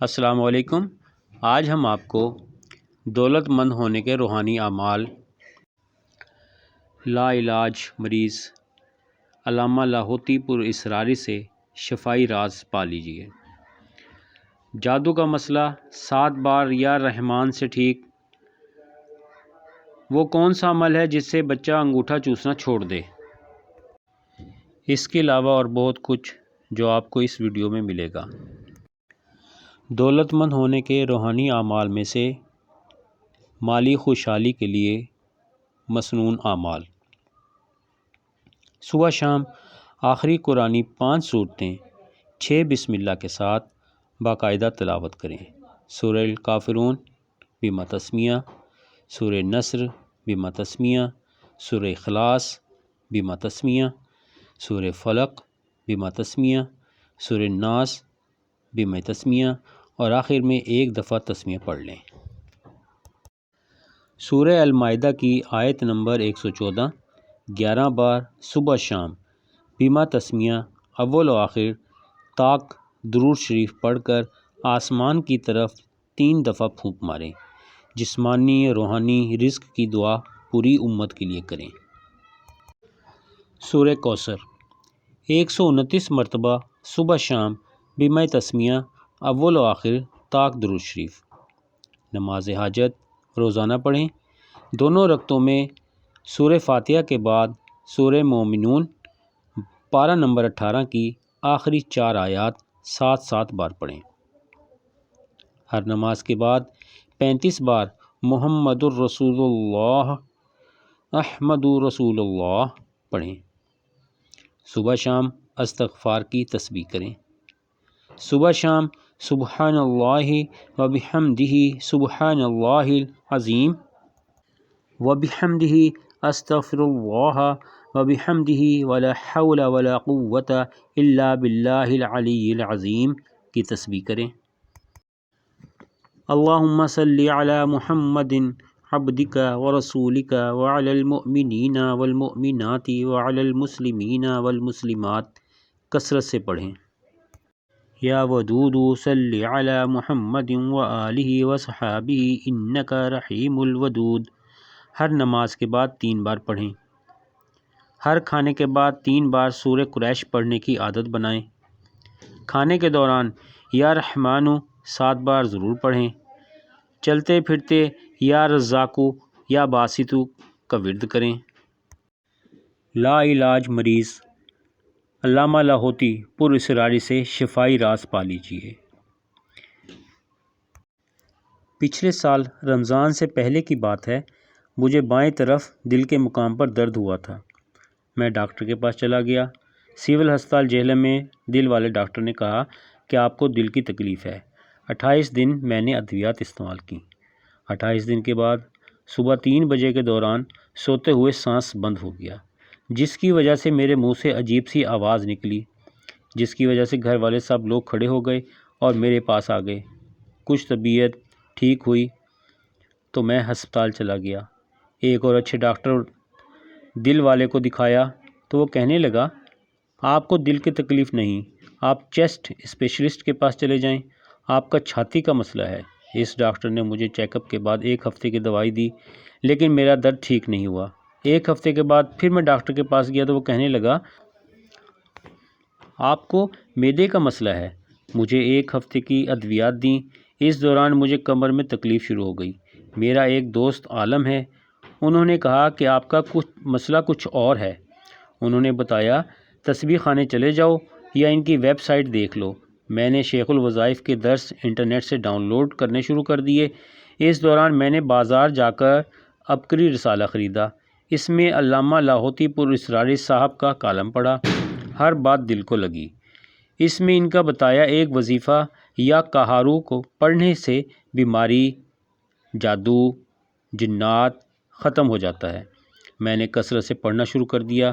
السلام علیکم۔ آج ہم آپ کو دولت مند ہونے کے روحانی اعمال لا علاج مریض علامہ لاہوتی پر اسراری سے شفائی راز پا لیجیے۔ جادو کا مسئلہ 7 بار یا رحمان سے ٹھیک۔ وہ کون سا عمل ہے جس سے بچہ انگوٹھا چوسنا چھوڑ دے؟ اس کے علاوہ اور بہت کچھ جو آپ کو اس ویڈیو میں ملے گا۔ دولت مند ہونے کے روحانی اعمال میں سے مالی خوشحالی کے لیے مسنون اعمال۔ صبح شام آخری قرآنی 5 سورتیں 6 بسم اللہ کے ساتھ باقاعدہ تلاوت کریں۔ سورہ الکافرون بما تسمیہ، سورہ نصر بما تسمیہ، سورہ اخلاص بما تسمیہ، سورہ فلق بما تسمیہ، سورہ ناس بما تسمیہ اور آخر میں 1 دفعہ تسمیہ پڑھ لیں۔ سورہ المائدہ کی آیت نمبر 114 11 بار صبح شام بما تسمیہ اول و آخر طاق درود شریف پڑھ کر آسمان کی طرف 3 دفعہ پھونک ماریں۔ جسمانی روحانی رزق کی دعا پوری امت کے لیے کریں۔ سورہ کوثر 129 مرتبہ صبح شام بما تسمیہ اول و آخر طاق درود شریف۔ نماز حاجت روزانہ پڑھیں۔ دونوں رکعتوں میں سورہ فاتحہ کے بعد سورہ مومنون پارہ نمبر 18 کی آخری 4 آیات 7 بار پڑھیں۔ ہر نماز کے بعد 35 بار محمد الرسول اللہ احمد رسول اللہ پڑھیں۔ صبح شام استغفار کی تسبیح کریں۔ صبح شام سبحان اللہ و بحمدہ سبحان اللہ العظیم و بحمدہ استغفر اللہ و بحمدہ ولا حول ولا قوۃ الا باللہ العلی العظیم کی تسبیح کریں۔ اللہم صلی علی محمد عبدک ورسولک وعلی المؤمنین والمؤمنات وعلی المسلمین والمسلمات کثرت سے پڑھیں۔ یا ودود صلی علی محمد وآلہ وصحابہ انک رحیم الودود۔ ہر نماز کے بعد 3 بار پڑھیں۔ ہر کھانے کے بعد 3 بار سورہ قریش پڑھنے کی عادت بنائیں۔ کھانے کے دوران یا رحمانو 7 بار ضرور پڑھیں۔ چلتے پھرتے یا رزاقو یا باسطو کا ورد کریں۔ لا علاج مریض علامہ لاہوتی پر اسراری سے شفائی راز پا لیجیے۔ پچھلے سال رمضان سے پہلے کی بات ہے، مجھے بائیں طرف دل کے مقام پر درد ہوا تھا۔ میں ڈاکٹر کے پاس چلا گیا۔ سول ہسپتال جہلم میں دل والے ڈاکٹر نے کہا کہ آپ کو دل کی تکلیف ہے۔ 28 دن میں نے ادویات استعمال کیں۔ 28 دن کے بعد صبح 3 بجے کے دوران سوتے ہوئے سانس بند ہو گیا، جس کی وجہ سے میرے منہ سے عجیب سی آواز نکلی، جس کی وجہ سے گھر والے سب لوگ کھڑے ہو گئے اور میرے پاس آ گئے۔ کچھ طبیعت ٹھیک ہوئی تو میں ہسپتال چلا گیا۔ ایک اور اچھے ڈاکٹر دل والے کو دکھایا تو وہ کہنے لگا آپ کو دل کی تکلیف نہیں، آپ چیسٹ اسپیشلسٹ کے پاس چلے جائیں، آپ کا چھاتی کا مسئلہ ہے۔ اس ڈاکٹر نے مجھے چیک اپ کے بعد 1 ہفتے کی دوائی دی، لیکن میرا درد ٹھیک نہیں ہوا۔ 1 ہفتے کے بعد پھر میں ڈاکٹر کے پاس گیا تو وہ کہنے لگا آپ کو معدے کا مسئلہ ہے۔ مجھے 1 ہفتے کی ادویات دیں۔ اس دوران مجھے کمر میں تکلیف شروع ہو گئی۔ میرا ایک دوست عالم ہے، انہوں نے کہا کہ آپ کا مسئلہ کچھ اور ہے۔ انہوں نے بتایا تسبیح خانے چلے جاؤ یا ان کی ویب سائٹ دیکھ لو۔ میں نے شیخ الوظائف کے درس انٹرنیٹ سے ڈاؤن لوڈ کرنے شروع کر دیے۔ اس دوران میں نے بازار جا کر عبقری رسالہ خریدا۔ اس میں علامہ لاہوتی پر اسراری صاحب کا کالم پڑھا۔ ہر بات دل کو لگی۔ اس میں ان کا بتایا ایک وظیفہ یا کہارو کو پڑھنے سے بیماری، جادو، جنات ختم ہو جاتا ہے۔ میں نے کثرت سے پڑھنا شروع کر دیا۔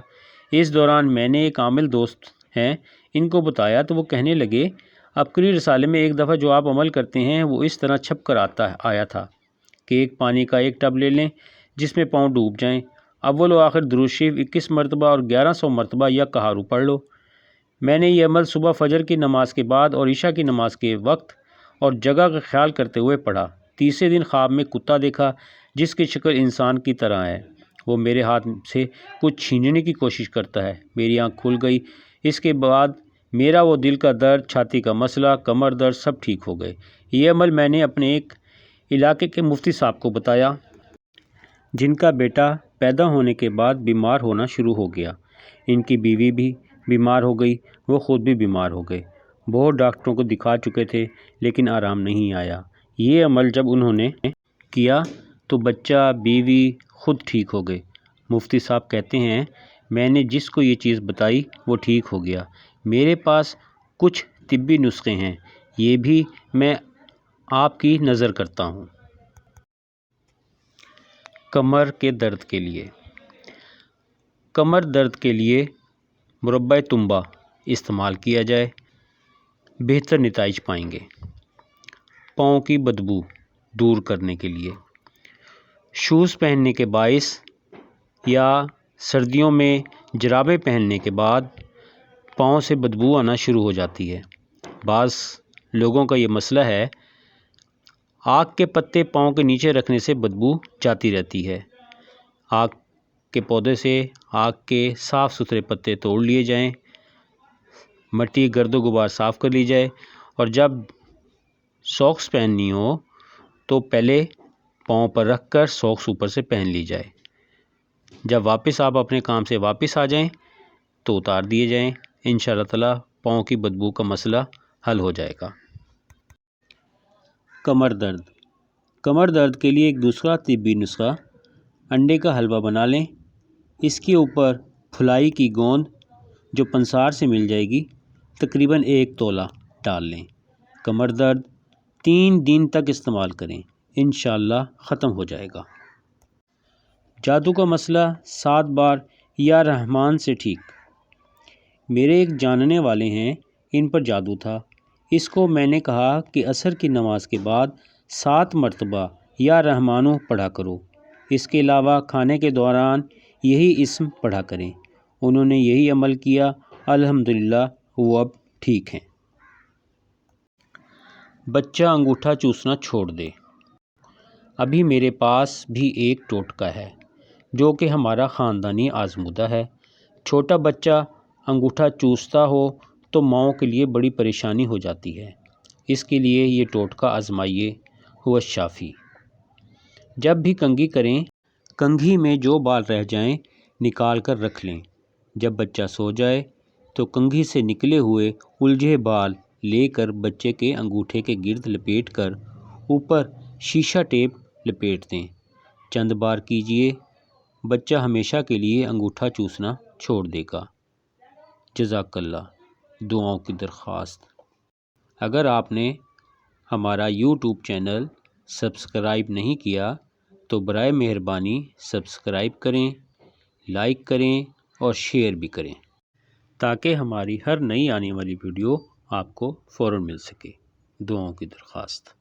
اس دوران میں نے ایک عامل دوست ہیں، ان کو بتایا تو وہ کہنے لگے عبقری رسالے میں ایک دفعہ جو آپ عمل کرتے ہیں وہ اس طرح چھپ کر آیا تھا کہ ایک پانی کا ایک ٹب لے لیں جس میں پاؤں ڈوب جائیں، اول و آخر درود شریف 21 مرتبہ اور 1100 مرتبہ یا کہارو پڑھ لو۔ میں نے یہ عمل صبح فجر کی نماز کے بعد اور عشاء کی نماز کے وقت اور جگہ کا خیال کرتے ہوئے پڑھا۔ تیسرے دن خواب میں کتا دیکھا جس کی شکل انسان کی طرح ہے۔ وہ میرے ہاتھ سے کچھ چھیننے کی کوشش کرتا ہے۔ میری آنکھ کھل گئی۔ اس کے بعد میرا وہ دل کا درد، چھاتی کا مسئلہ، کمر درد سب ٹھیک ہو گئے۔ یہ عمل میں نے اپنے ایک علاقے کے مفتی صاحب کو بتایا جن کا بیٹا پیدا ہونے کے بعد بیمار ہونا شروع ہو گیا۔ ان کی بیوی بھی بیمار ہو گئی، وہ خود بھی بیمار ہو گئے۔ بہت ڈاکٹروں کو دکھا چکے تھے لیکن آرام نہیں آیا۔ یہ عمل جب انہوں نے کیا تو بچہ، بیوی خود ٹھیک ہو گئے۔ مفتی صاحب کہتے ہیں میں نے جس کو یہ چیز بتائی وہ ٹھیک ہو گیا۔ میرے پاس کچھ طبی نسخے ہیں، یہ بھی میں آپ کی نظر کرتا ہوں۔ کمر کے درد کے لیے۔ کمر درد کے لیے مربع تنبہ استعمال کیا جائے، بہتر نتائج پائیں گے۔ پاؤں کی بدبو دور کرنے کے لیے شوز پہننے کے باعث یا سردیوں میں جرابیں پہننے کے بعد پاؤں سے بدبو آنا شروع ہو جاتی ہے۔ بعض لوگوں کا یہ مسئلہ ہے، آک کے پتے پاؤں کے نیچے رکھنے سے بدبو جاتی رہتی ہے۔ آک کے پودے سے آک کے صاف ستھرے پتے توڑ لیے جائیں، مٹی، گرد و غبار صاف کر لی جائے، اور جب ساکس پہننی ہو تو پہلے پاؤں پر رکھ کر ساکس اوپر سے پہن لی جائے۔ جب واپس آپ اپنے کام سے واپس آ جائیں تو اتار دیے جائیں۔ انشاءاللہ تعالیٰ پاؤں کی بدبو کا مسئلہ حل ہو جائے گا۔ کمر درد۔ کمر درد کے لیے ایک دوسرا طبی نسخہ، انڈے کا حلوہ بنا لیں، اس کے اوپر پھلائی کی گوند جو پنسار سے مل جائے گی تقریباً 1 تولہ ڈال لیں۔ کمر درد 3 دن تک استعمال کریں، انشاءاللہ ختم ہو جائے گا۔ جادو کا مسئلہ 7 بار یا رحمان سے ٹھیک۔ میرے ایک جاننے والے ہیں، ان پر جادو تھا۔ اس کو میں نے کہا کہ عصر کی نماز کے بعد 7 مرتبہ یا رحمانو پڑھا کرو، اس کے علاوہ کھانے کے دوران یہی اسم پڑھا کریں۔ انہوں نے یہی عمل کیا، الحمدللہ وہ اب ٹھیک ہیں۔ بچہ انگوٹھا چوسنا چھوڑ دے۔ ابھی میرے پاس بھی ایک ٹوٹکا ہے جو کہ ہمارا خاندانی آزمودہ ہے۔ چھوٹا بچہ انگوٹھا چوستا ہو تو ماؤں کے لیے بڑی پریشانی ہو جاتی ہے۔ اس کے لیے یہ ٹوٹکا آزمائیے، ہوا شافی۔ جب بھی کنگھی کریں، کنگھی میں جو بال رہ جائیں نکال کر رکھ لیں۔ جب بچہ سو جائے تو کنگھی سے نکلے ہوئے الجھے بال لے کر بچے کے انگوٹھے کے گرد لپیٹ کر اوپر شیشہ ٹیپ لپیٹ دیں۔ چند بار کیجئے، بچہ ہمیشہ کے لیے انگوٹھا چوسنا چھوڑ دے گا۔ جزاک اللہ۔ دعاؤں کی درخواست۔ اگر آپ نے ہمارا یوٹیوب چینل سبسکرائب نہیں کیا تو برائے مہربانی سبسکرائب کریں، لائک کریں اور شیئر بھی کریں تاکہ ہماری ہر نئی آنے والی ویڈیو آپ کو فوراً مل سکے۔ دعاؤں کی درخواست۔